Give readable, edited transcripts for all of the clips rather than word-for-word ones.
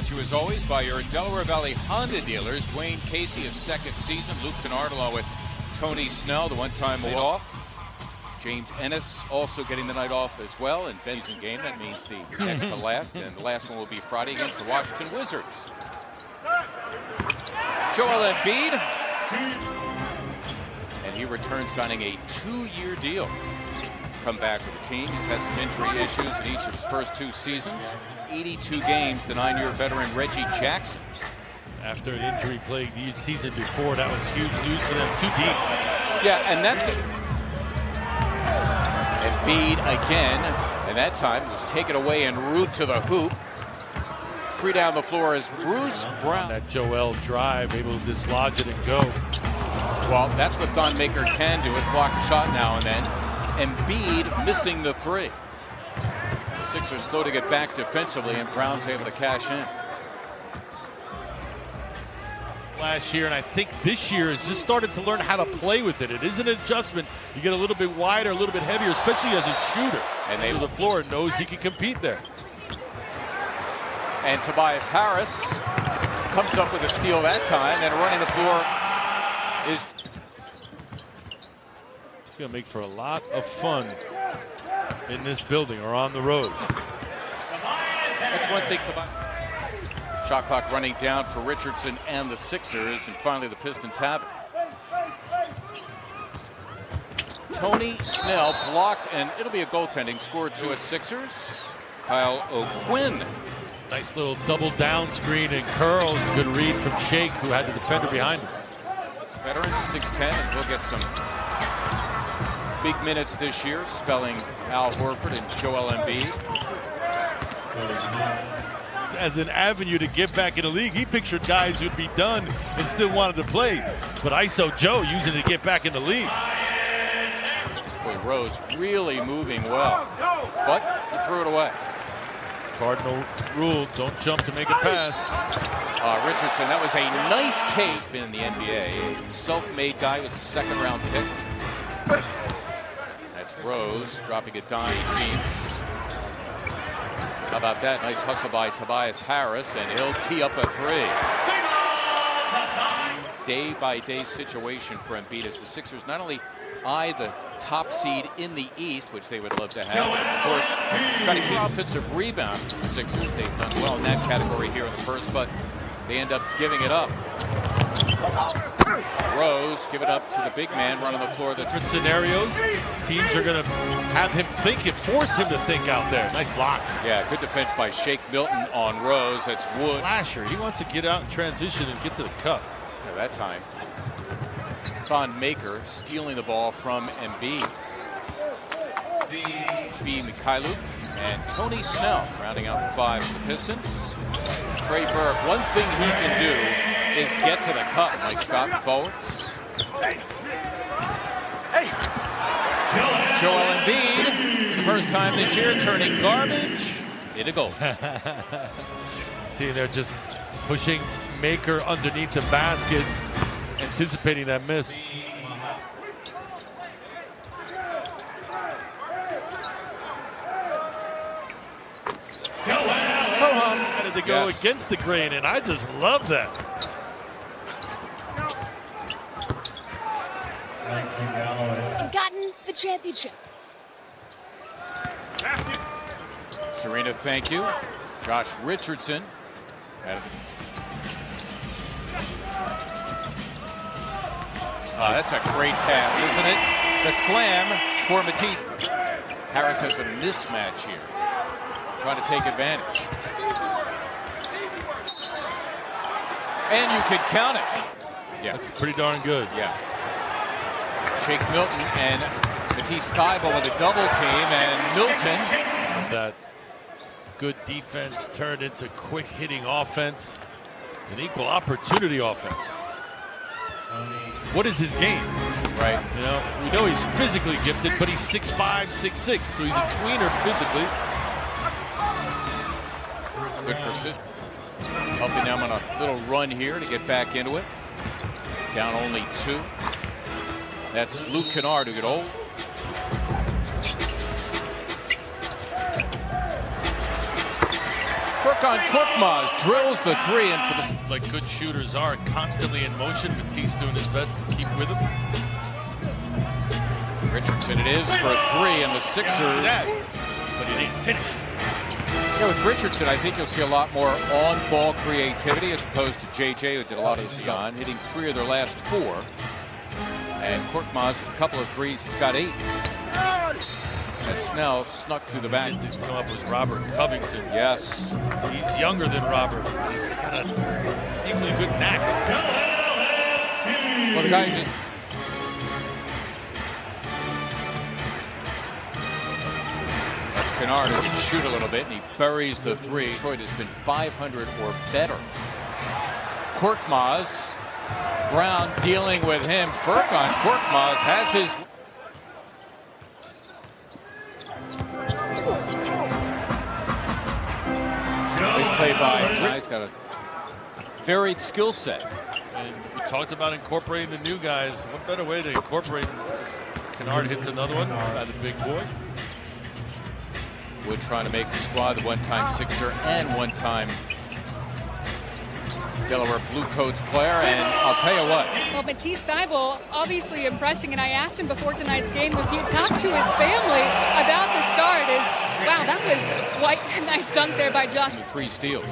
Brought to you as always by your Delaware Valley Honda dealers. Dwayne Casey, his second season. Luke Kennard along with Tony Snell, the one-time off. James Ennis also getting the night off as well. In Ben's game, that means the next to last. And the last one will be Friday against the Washington Wizards. Joel Embiid. And he returns signing a 2-year deal. Come back with the team. He's had some injury issues in each of his first 2 seasons. 82 games, the 9-year veteran Reggie Jackson. After an injury-plagued season before, that was huge news for them. Too deep. Yeah, and that's good. Embiid again, and that time was taken away en route to the hoop. Free down the floor is Bruce Brown. That Joel drive, able to dislodge it and go. Well, that's what Thon Maker can do, is block a shot now and then. Embiid missing the 3. The Sixers slow to get back defensively, and Brown's able to cash in. Last year, and I think this year has just started to learn how to play with it. It is an adjustment. You get a little bit wider, a little bit heavier, especially as a shooter. And they the floor knows he can compete there. And Tobias Harris comes up with a steal that time, and running the floor is... It's going to make for a lot of fun in this building or on the road. That's one thing Tobias... Shot clock running down for Richardson and the Sixers, and finally the Pistons have it. Tony Snell blocked, and it'll be a goaltending score to a Sixers. Kyle O'Quinn. Nice little double down screen and curls. Good read from Shake, who had the defender behind him. Veteran, 6'10", and he'll get some big minutes this year, spelling Al Horford and Joel Embiid. As an avenue to get back in the league, he pictured guys who'd be done and still wanted to play. But ISO Joe using it to get back in the league. Boy, Rose really moving well, but he threw it away. Cardinal rule, don't jump to make a pass. Richardson, that was a nice take. He's been in the NBA, a self-made guy with a second-round pick. That's Rose dropping a dime teams. How about that? Nice hustle by Tobias Harris, and he'll tee up a 3. Day-by-day situation for Embiid as the Sixers not only eye the top seed in the East, which they would love to have, but of course, try to keep offensive rebound for the Sixers. They've done well in that category here in the first, but they end up giving it up. Rose give it up to the big man running the floor. Different scenarios. Teams are going to have him think and force him to think out there. Nice block. Yeah, good defense by Shake Milton on Rose. That's Wood. Slasher. He wants to get out in transition and get to the cup. Yeah, that time. Thon Maker stealing the ball from Embiid. Svi Mikhailuk and Tony Snell rounding out the 5 for the Pistons. Trey Burke, one thing he can do is get to the cup like Scott forwards. Joel Embiid, for the first time this year, turning garbage into goal. See, they're just pushing Maker underneath the basket, anticipating that miss. Had to go against the grain, and I just love that. And gotten the championship. Serena, thank you. Josh Richardson. That's a great pass, isn't it? The slam for Matisse. Harris has a mismatch here. Trying to take advantage. And you can count it. Yeah. That's pretty darn good. Yeah. Shake Milton and Matisse Thybulle with a double team, and Milton. That good defense turned into quick hitting offense, an equal opportunity offense. What is his game? Right. You know, we know he's physically gifted, but he's 6'5", 6'6", so he's a tweener physically. Good precision. Helping them on a little run here to get back into it. Down only 2. That's Luke Kennard who get old. For Furkan Korkmaz drills the three, and for the like good shooters are constantly in motion. Matisse doing his best to keep with him. Richardson, it is for three, and the Sixers. But he didn't finish. Yeah, with Richardson, I think you'll see a lot more on-ball creativity as opposed to JJ, who did a lot of this on, hitting 3 of their last 4. And Korkmaz, a couple of threes, he's got 8. As Snell snuck through the back. He's come up with Robert Covington. Yes. He's younger than Robert. He's got an equally good knack. Well, the guy who just... That's Kennard, who can shoot a little bit, and he buries the 3. Detroit has been 500 or better. Korkmaz, Brown dealing with him. Furkan Korkmaz has his... Nice play by. He's got a varied skill set. And we talked about incorporating the new guys. What better way to incorporate them? Kennard hits another one by the big boy. Wood trying to make the squad, the one-time Sixer and one-time Delaware Blue Coats player, and I'll tell you what. Well, Matisse Thybulle obviously impressing, and I asked him before tonight's game if you talked to his family about the start. Wow, that was quite a nice dunk there by Josh. 3 steals.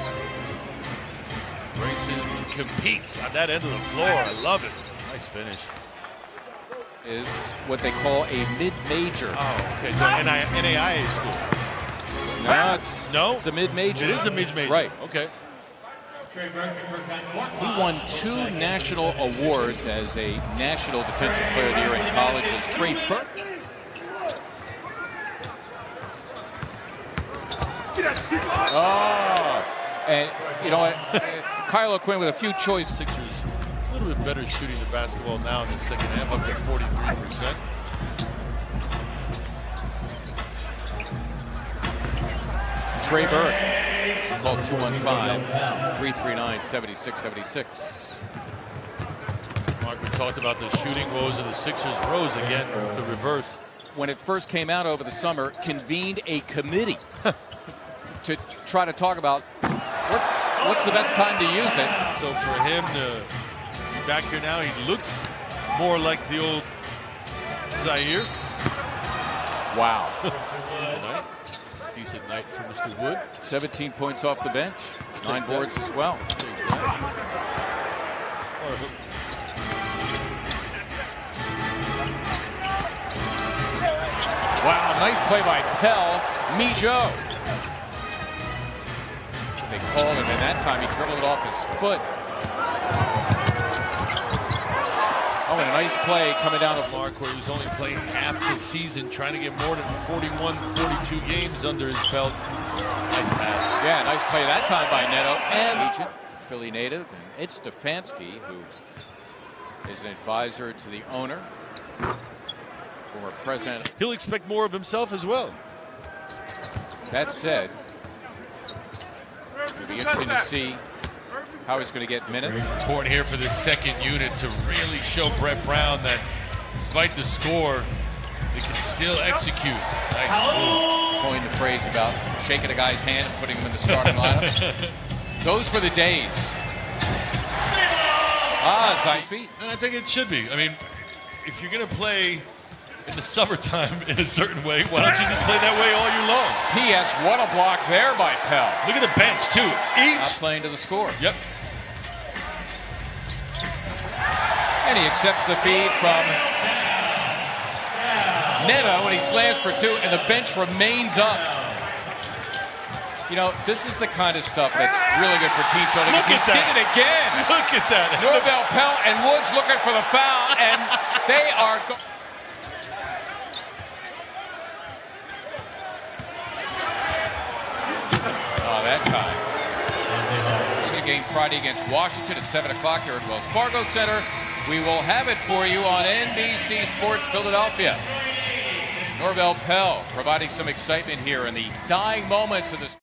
Races and competes on that end of the floor. I love it. Nice finish. Is what they call a mid-major. Oh, okay. So NAIA school. No, it's a mid-major. It is a mid-major. Right. Okay. He won 2 national awards as a National Defensive Player of the Year in colleges. Trey Burke. Oh, and you know what? Kyle O'Quinn with a few choices. Sixers a little bit better shooting the basketball now in the second half, up to 43%. Trey Burke. Call 215-339-7676. Mark, we talked about the shooting woes of the Sixers. Rose again with the reverse. When it first came out over the summer, convened a committee to try to talk about what's the best time to use it. So for him to be back here now, he looks more like the old Zaire. Wow. Decent night for Mr. Wood. 17 points off the bench, 9 boards as well. Wow, nice play by Pell. Mijo. They called him, and that time he dribbled it off his foot. Oh, and a nice play coming down the Mark, where he was only playing half the season, trying to get more than 41, 42 games under his belt. Nice pass. Yeah, nice play that time by Neto. And agent, Philly native, and it's Stefanski, who is an advisor to the owner, former president. He'll expect more of himself as well. That said, it'll be interesting to see how he's going to get minutes. Important here for this second unit to really show Brett Brown that despite the score, they can still execute. Nice move. Coined the phrase about shaking a guy's hand and putting him in the starting lineup. Those were the days. Side feet. And I think it should be. I mean, if you're going to play in the summertime in a certain way, why don't you just play that way all year long? P.S. What a block there by Pell. Look at the bench, too. Not playing to the score. Yep. And he accepts the feed from Neto when he slams for 2, and the bench remains up. You know, this is the kind of stuff that's really good for team building. Look at that. He did it again. Look at that. Norvell Pell and Woods looking for the foul, and they are... that time. There's a game Friday against Washington at 7 o'clock here at Wells Fargo Center. We will have it for you on NBC Sports Philadelphia. Norvell Pell providing some excitement here in the dying moments of this.